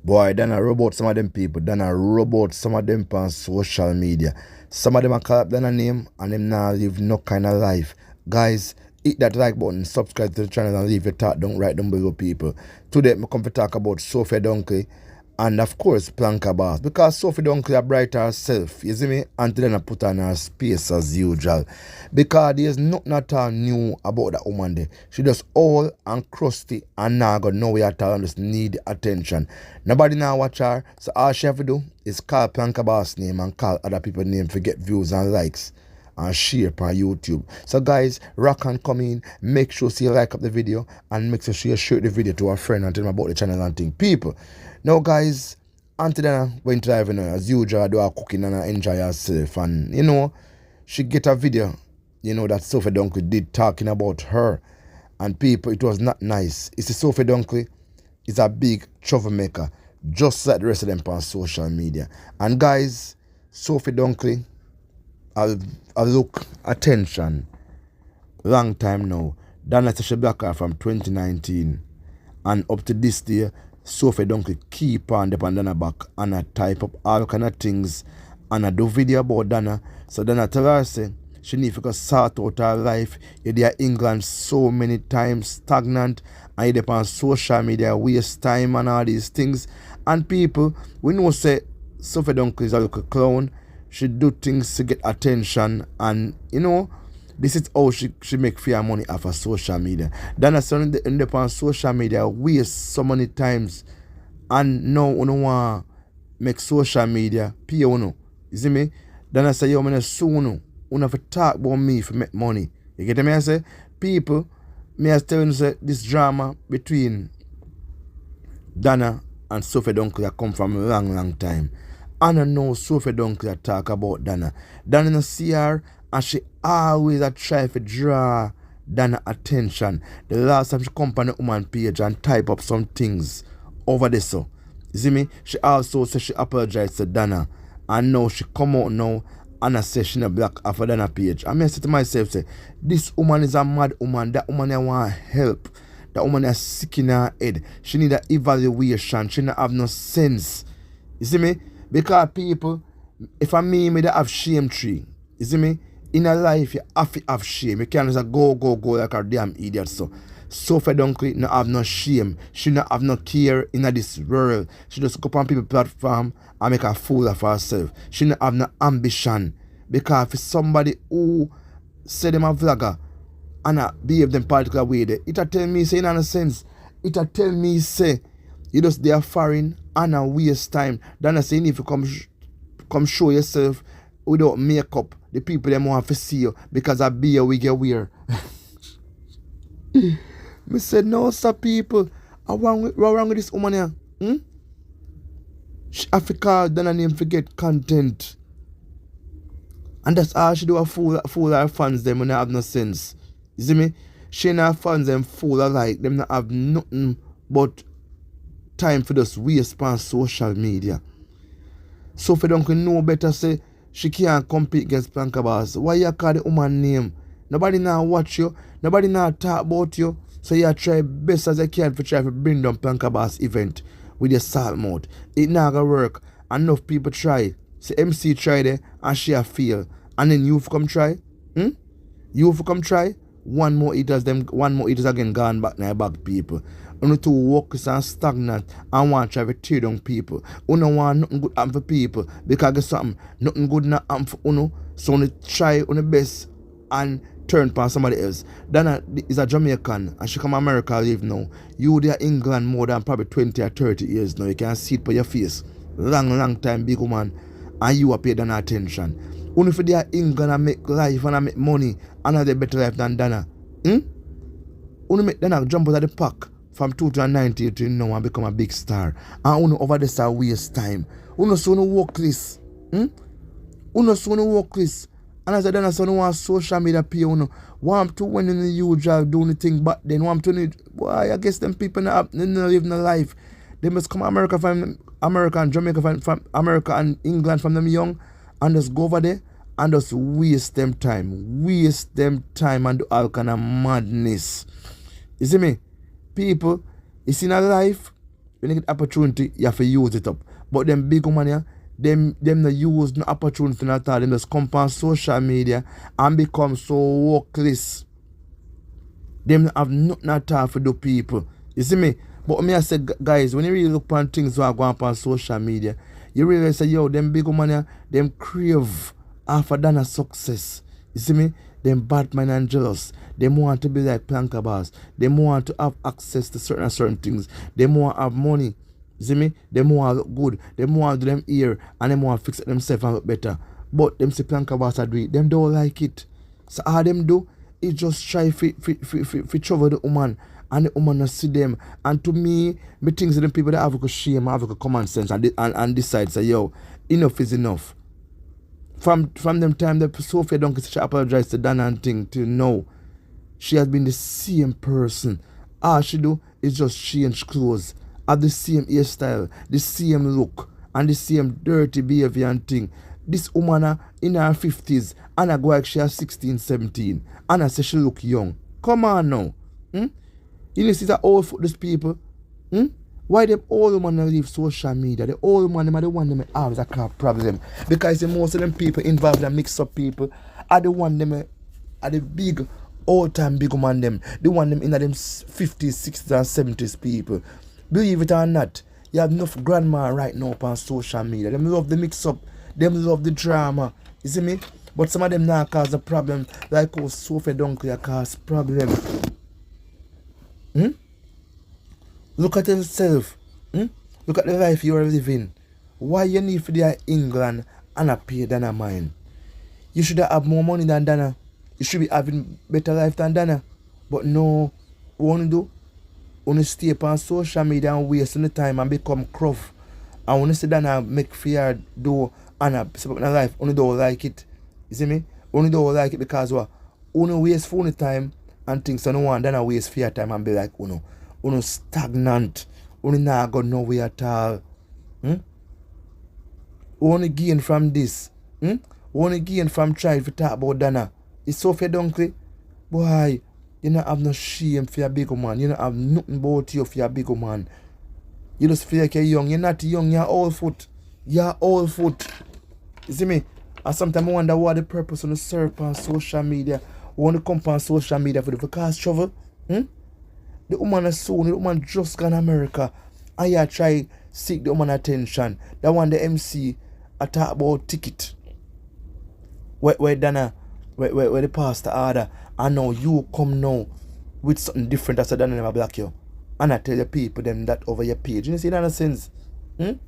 Boy, Donna rub out some of them people. Donna rub out some of them on social media. Some of them are call up Donna name and them now live no kind of life. Guys, hit that like button, subscribe to the channel and leave your thought down right down below, people. Today, I come to talk about Sophie Dunkley and of course Planka Boss. Because Sophie Dunkley a bright herself, you see me? Until then I put on her space as usual. Because there's nothing at all new about that woman there. She just old and crusty and now got nowhere at all and just need attention. Nobody now watch her, so all she have to do is call Planka Boss name and call other people's name to get views and likes and share on YouTube. So guys, rock and come in, make sure you like up the video and make sure you share the video to a friend and tell them about the channel and thing. People, now guys, Aunty Donna went live, you know, as usual, do her cooking and enjoy herself, and you know, she get a video, you know, that Sophie Dunkley did talking about her, and people, it was not nice. It's Sophie Dunkley is a big troublemaker, just like the rest of them on social media. And guys, Sophie Dunkley, I'll look attention long time now. Donna said she blocked her from 2019 and up to this day Sophie Dunkley keep on the Donna back and I type up all kind of things and I do video about Donna. So Donna tell her say she need to sort out her life. You there England so many times stagnant and you depend on social media waste time and all these things. And people, we know say Sophie Dunkley is a little clown. She do things to get attention and you know this is how she make fair money off of social media. Donna in the on social media waste so many times and now you want make social media pay you know. You see me? Donna say yo man soon you have to talk about me for make money. You get me? I say people me as telling you say this drama between Donna and Sophie Dunkley come from a long time. And I know Sophie Dunkley talk about Donna. Donna no see her and she always a try to draw Donna attention. The last time she come on the woman page and type up some things over there so. You see me? She also said she apologized to Donna. And now she come out now and I say she no block off of Donna page. I mean I say to myself say, this woman is a mad woman. That woman I want help. That woman is sick in her head. She need an evaluation. She don't have no sense. You see me? Because people, if I me that have shame tree, you see me? In a life, you have to have shame. You can't just go like a damn idiot. So Sophie Dunkley no have no shame. She no have no care in this world. She just go on people's platform and make a fool of herself. She no have no ambition. Because if somebody who say them a vlogger and behave them particular way there, it'll tell me say in a sense. It'll tell me say you just there foreign and a waste time. Then I say if you come show yourself without makeup, the people them want to see you because I be a wig you wear. Me said no sir people. What wrong with this woman here? She have to call Donna name forget content. And that's all she do a fool her fans them when they have no sense. You see me? She and her fans them fool alike. Them not have nothing but time for this waste on social media. Sophie Dunkley know better say she can't compete against Planka Boss. Why you call the woman name? Nobody now watch you. Nobody now talk about you. So you try best as you can to try to bring down Planka Boss event with your salt mouth. It not gonna work. Enough people try. So MC tried it and she a fail. And then you come try? You come try? One more eaters again gone back now back people. You to work and stagnant and want to try to tear down people. You don't want nothing good happen for people because there's something nothing good not happen for you. So you try on the best and turn upon somebody else. Donna is a Jamaican and she come to America live now. You there England more than probably 20 or 30 years now. You can see it by your face. Long time big woman and you are paid Donna attention. Only for they are England and make life and make money and have a better life than Donna. Only make Donna jump out of the pack from 2019 to now and become a big star. And uno over this a waste time. Uno so no work this. Uno so no work this. And as I done so no want social media pay uno. Want to when in the usual doing the thing but then want to need why I guess them people not live no life. They must come America from America and Jamaica from America and England from them young and just go over there and just waste them time. Waste them time and do all kind of madness. You see me? People, it's in a life, when you get opportunity, you have to use it up. But them big woman here, them not use no opportunity at all. Them just come on social media and become so workless. Them have nothing at all for the people. You see me? But me I say, guys, when you really look on things that are going on social media, you really say, yo, them big woman here, them crave after than a success. You see me? Them bad man and jealous. They want to be like planker bars. They want to have access to certain things. They want to have money. You see me? They want to look good. They want to do them ear and they want to fix it themselves and look better. But them see planker bars are doing it. Them don't like it. So all them do is just try to trouble the woman. And the woman not see them. And to me things them people that have a shame, have a common sense and decide, say, yo, enough is enough. From them time that Sophie Dunkley she apologized to Donna and thing till now, she has been the same person. All she do is just change clothes, have the same hairstyle, the same look, and the same dirty behavior and thing. This woman in her 50s, and I go like she has 16, 17, and I say she look young. Come on now. You know, see that old for these people. Why them old women leave social media? The old women them are the one them have a car problem. Because the most of them people involved in mix up people are the one them are the big old time big woman them. The one them in them 50s, 60s and 70s people. Believe it or not, you have enough grandma right now on social media. Them love the mix up, them love the drama. You see me? But some of them now cause a problem, like how Sophie Dunkley cause problem. Look at yourself. Look at the life you are living. Why you need for the England and a pay than a mine? You should have more money than Donna. You should be having better life than Donna. But no, what you do? You stay on social media and waste the time and become cruff. And when you see Donna make fear do and a life, you don't like it. You see me? You don't like it because what? You waste phone time and things so no one Donna waste fear time and be like, you stagnant. You not go nowhere at all. You gain from this. You gain from trying to talk about Donna. It's Sophie Dunkley. Boy, you don't have no shame for your big man. You don't have nothing about you for your big man. You just feel like you're young. You're not young, you're old foot. You're old foot. You see me? And sometimes I wonder what the purpose of the serve on social media. I want to come on social media for the cause trouble. The woman is soon, the woman just gone to America. And you try seek the woman attention. That one the MC I talk about ticket. Where Donna, where the pastor order. And now you come now with something different as a Donna never block you. And I tell the people them that over your page. You see that sense? Boy.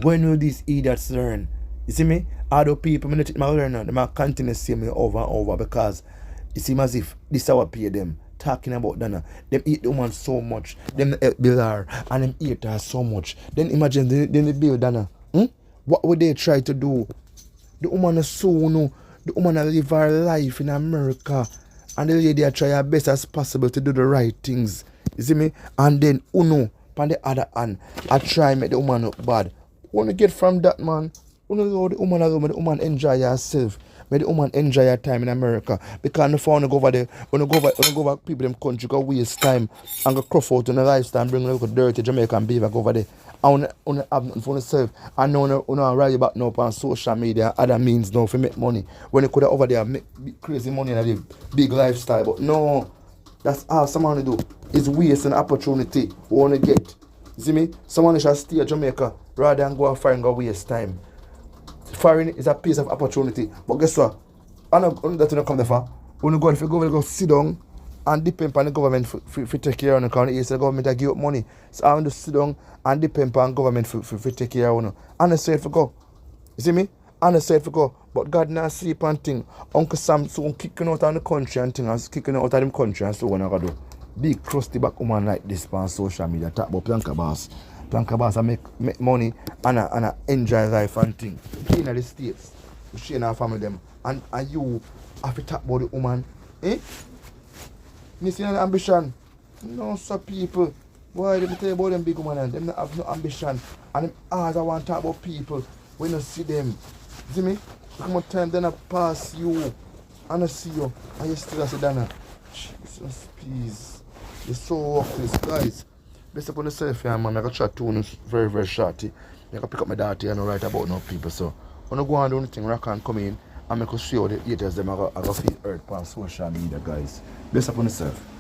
When will these idiots learn? You see me? Other people, I learn now. They might continue to see me over and over because it seems as if this is our pay them. Talking about Donna. Them eat the woman so much. Them help build her. And them eat her so much. Then imagine they build Donna. What would they try to do? The woman is so the woman live her life in America. And the lady try her best as possible to do the right things. You see me? And then on the other hand, I try to make the woman look bad. Want to get from that, man? You know the woman alone, the woman enjoy herself. Make the woman enjoy her time in America. Because if I want to go over there, when I go over people them country, go waste time and go cruff out in the lifestyle and bring a little dirty Jamaican beaver go over there. I want to have nothing for myself. I know I want to write about now on social media, other means now to make money. When you could have over there make crazy money and live big lifestyle. But no, that's all someone to do. Is waste an opportunity we want to get. You see me? Someone should stay in Jamaica rather than go foreign and go waste time. Foreign is a piece of opportunity. But guess what? I know that you don't come there for. When you go sit down and depend on the government for take care of you. Because the government give up money. So I want to sit down and depend on government for take care of you. And I said for go. You see me? And I said for go. But God not sleep and thing. Uncle Sam soon kicking out of the country and thing. And kicking out of the country and so on. I got do. Big crusty back woman like this on social media. Talk about planker boss. Planker boss and make money and I enjoy life and thing. In the States. She and her family them. And you have to talk about the woman. You see the ambition? No, sir, people. Why let me tell you about them big women and them have no ambition. And them always I want to talk about people when you see them. See me? How much time then I pass you and I see you and you still say Donna. Jesus, please. It's so worthless, guys. Based upon yourself, yeah, man, I got chat to you very, very shorty. I can pick up my daughter and write about no people. So, when I go and do anything, I can come in and make us show the haters them I got feel hurt on social media, guys. Based upon yourself.